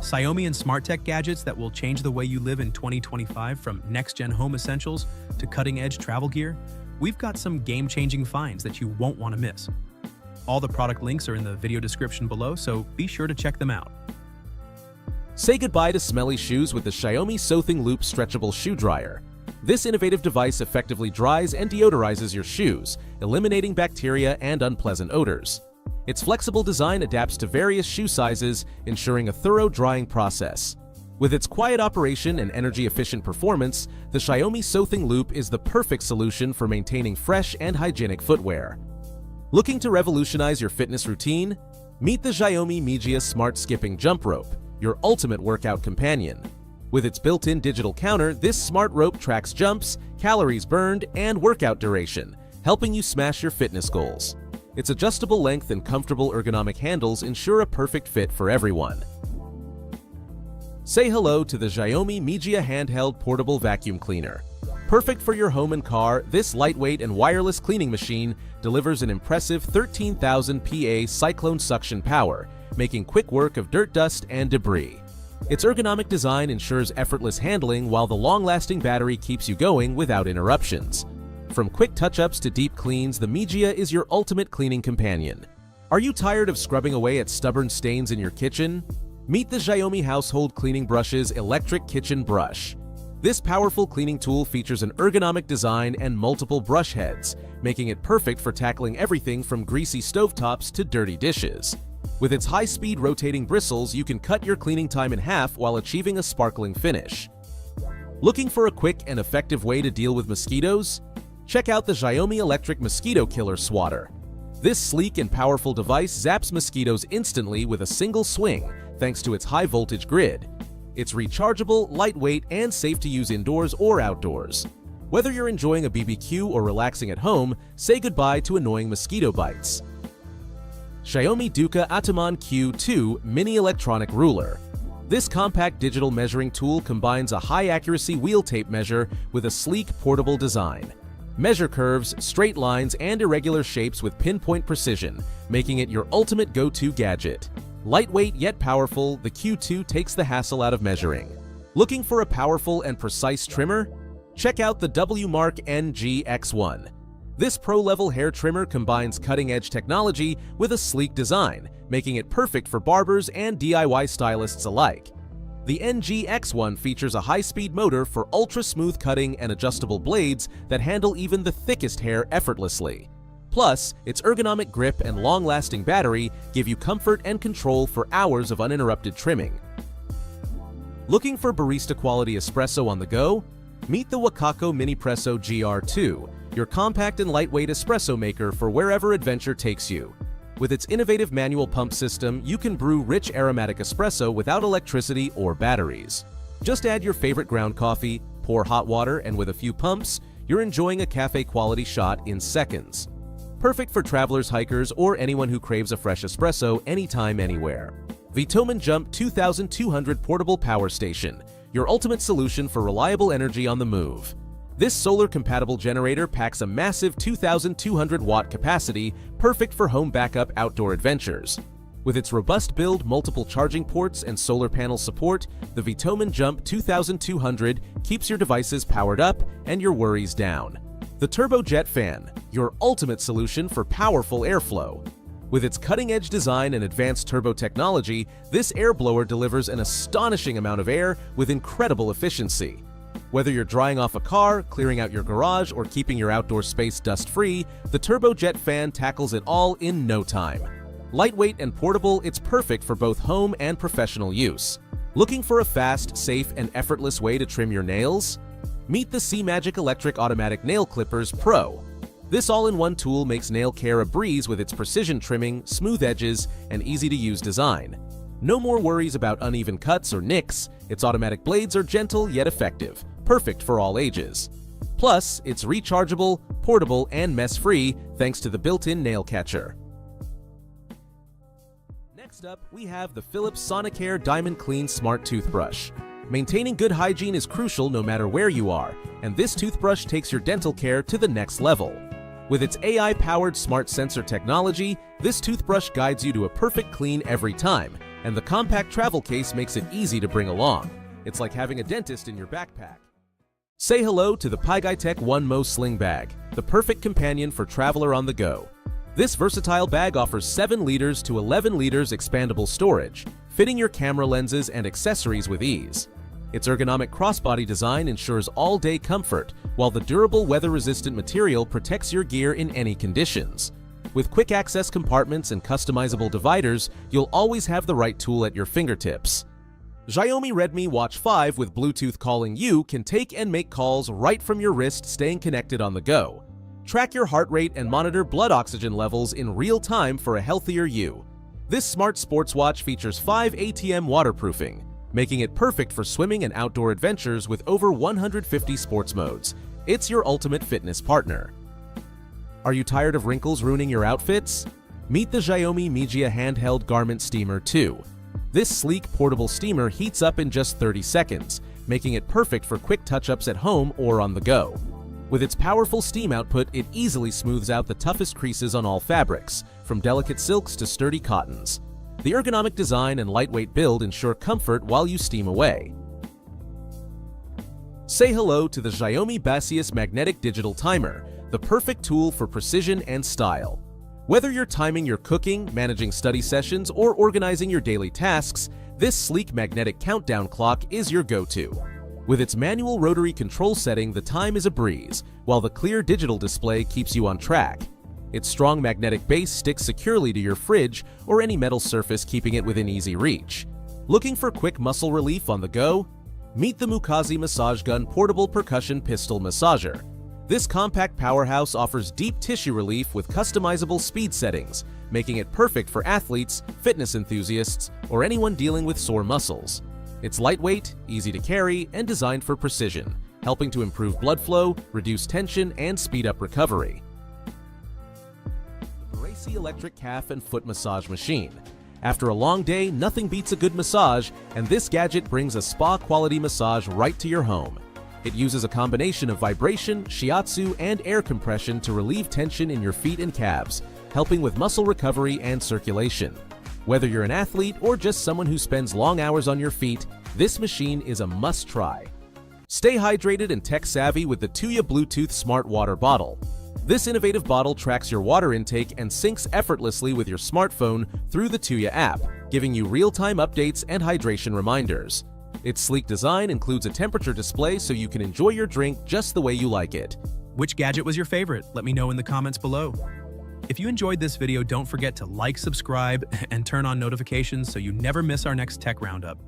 Xiaomi and smart tech gadgets that will change the way you live in 2025, from next-gen home essentials to cutting-edge travel gear. We've got some game-changing finds that you won't want to miss. All the product links are in the video description below, so be sure to check them out. Say goodbye to smelly shoes with the Xiaomi Sothing Loop Stretchable Shoe Dryer. This innovative device effectively dries and deodorizes your shoes, eliminating bacteria and unpleasant odors. Its flexible design adapts to various shoe sizes, ensuring a thorough drying process. With its quiet operation and energy-efficient performance, the Xiaomi Sothing Loop is the perfect solution for maintaining fresh and hygienic footwear. Looking to revolutionize your fitness routine? Meet the Xiaomi Mijia Smart Skipping Jump Rope, your ultimate workout companion. With its built-in digital counter, this smart rope tracks jumps, calories burned, and workout duration, helping you smash your fitness goals. Its adjustable length and comfortable ergonomic handles ensure a perfect fit for everyone. Say hello to the Xiaomi Mijia Handheld Portable Vacuum Cleaner. Perfect for your home and car, this lightweight and wireless cleaning machine delivers an impressive 13,000 PA cyclone suction power, making quick work of dirt, dust, and debris. Its ergonomic design ensures effortless handling, while the long-lasting battery keeps you going without interruptions. From quick touch-ups to deep cleans, the Mijia is your ultimate cleaning companion. Are you tired of scrubbing away at stubborn stains in your kitchen? Meet the Xiaomi Household Cleaning Brush's Electric Kitchen Brush. This powerful cleaning tool features an ergonomic design and multiple brush heads, making it perfect for tackling everything from greasy stovetops to dirty dishes. With its high-speed rotating bristles, you can cut your cleaning time in half while achieving a sparkling finish. Looking for a quick and effective way to deal with mosquitoes? Check out the Xiaomi Electric Mosquito Killer Swatter. This sleek and powerful device zaps mosquitoes instantly with a single swing, thanks to its high-voltage grid. It's rechargeable, lightweight, and safe to use indoors or outdoors. Whether you're enjoying a BBQ or relaxing at home, say goodbye to annoying mosquito bites. Xiaomi DUKA ATuMan Q2 Mini Electronic Ruler. This compact digital measuring tool combines a high-accuracy wheel tape measure with a sleek, portable design. Measure curves, straight lines, and irregular shapes with pinpoint precision, making it your ultimate go-to gadget. Lightweight yet powerful, the Q2 takes the hassle out of measuring. Looking for a powerful and precise trimmer? Check out the WMARK NG-X1. This pro-level hair trimmer combines cutting-edge technology with a sleek design, making it perfect for barbers and DIY stylists alike. The NG-X1 features a high-speed motor for ultra-smooth cutting and adjustable blades that handle even the thickest hair effortlessly. Plus, its ergonomic grip and long-lasting battery give you comfort and control for hours of uninterrupted trimming. Looking for barista-quality espresso on the go? Meet the WACACO Minipresso GR2, your compact and lightweight espresso maker for wherever adventure takes you. With its innovative manual pump system, you can brew rich aromatic espresso without electricity or batteries. Just add your favorite ground coffee, pour hot water, and with a few pumps, you're enjoying a cafe-quality shot in seconds. Perfect for travelers, hikers, or anyone who craves a fresh espresso anytime, anywhere. VTOMAN Jump 2200 Portable Power Station, your ultimate solution for reliable energy on the move. This solar-compatible generator packs a massive 2,200-watt capacity, perfect for home backup outdoor adventures. With its robust build, multiple charging ports, and solar panel support, the VTOMAN Jump 2200 keeps your devices powered up and your worries down. The Turbojet Fan, your ultimate solution for powerful airflow. With its cutting-edge design and advanced turbo technology, this air blower delivers an astonishing amount of air with incredible efficiency. Whether you're drying off a car, clearing out your garage, or keeping your outdoor space dust-free, the Turbojet Fan tackles it all in no time. Lightweight and portable, it's perfect for both home and professional use. Looking for a fast, safe, and effortless way to trim your nails? Meet the Seemagic Electric Automatic Nail Clippers Pro. This all-in-one tool makes nail care a breeze with its precision trimming, smooth edges, and easy-to-use design. No more worries about uneven cuts or nicks. Its automatic blades are gentle yet effective, perfect for all ages. Plus, it's rechargeable, portable, and mess-free thanks to the built-in nail catcher. Next up, we have the Philips Sonicare DiamondClean Smart Toothbrush. Maintaining good hygiene is crucial no matter where you are, and this toothbrush takes your dental care to the next level. With its AI-powered smart sensor technology, this toothbrush guides you to a perfect clean every time, and the compact travel case makes it easy to bring along. It's like having a dentist in your backpack. Say hello to the PGYTECH OneMo Sling Bag, the perfect companion for traveler on the go. This versatile bag offers 7 liters to 11 liters expandable storage, fitting your camera lenses and accessories with ease. Its ergonomic crossbody design ensures all-day comfort, while the durable weather-resistant material protects your gear in any conditions. With quick access compartments and customizable dividers, you'll always have the right tool at your fingertips. Xiaomi Redmi Watch 5 with Bluetooth Calling You can take and make calls right from your wrist, staying connected on the go. Track your heart rate and monitor blood oxygen levels in real time for a healthier you. This smart sports watch features 5 ATM waterproofing, making it perfect for swimming and outdoor adventures with over 150 sports modes. It's your ultimate fitness partner. Are you tired of wrinkles ruining your outfits? Meet the Xiaomi Mijia Handheld Garment Steamer 2. This sleek portable steamer heats up in just 30 seconds, making it perfect for quick touch-ups at home or on the go. With its powerful steam output, it easily smooths out the toughest creases on all fabrics, from delicate silks to sturdy cottons. The ergonomic design and lightweight build ensure comfort while you steam away. Say hello to the Xiaomi Baseus Magnetic Digital Timer, the perfect tool for precision and style. Whether you're timing your cooking, managing study sessions, or organizing your daily tasks, this sleek magnetic countdown clock is your go-to. With its manual rotary control setting, the time is a breeze, while the clear digital display keeps you on track. Its strong magnetic base sticks securely to your fridge or any metal surface, keeping it within easy reach. Looking for quick muscle relief on the go? Meet the Mukazi Massage Gun Portable Percussion Pistol Massager. This compact powerhouse offers deep tissue relief with customizable speed settings, making it perfect for athletes, fitness enthusiasts, or anyone dealing with sore muscles. It's lightweight, easy to carry, and designed for precision, helping to improve blood flow, reduce tension, and speed up recovery. The electric calf and foot massage machine. After a long day, nothing beats a good massage, and this gadget brings a spa-quality massage right to your home. It uses a combination of vibration, shiatsu, and air compression to relieve tension in your feet and calves, helping with muscle recovery and circulation. Whether you're an athlete or just someone who spends long hours on your feet, this machine is a must-try. Stay hydrated and tech-savvy with the Tuya Bluetooth Smart Water Bottle. This innovative bottle tracks your water intake and syncs effortlessly with your smartphone through the Tuya app, giving you real-time updates and hydration reminders. Its sleek design includes a temperature display so you can enjoy your drink just the way you like it. Which gadget was your favorite? Let me know in the comments below. If you enjoyed this video, don't forget to like, subscribe, and turn on notifications so you never miss our next tech roundup.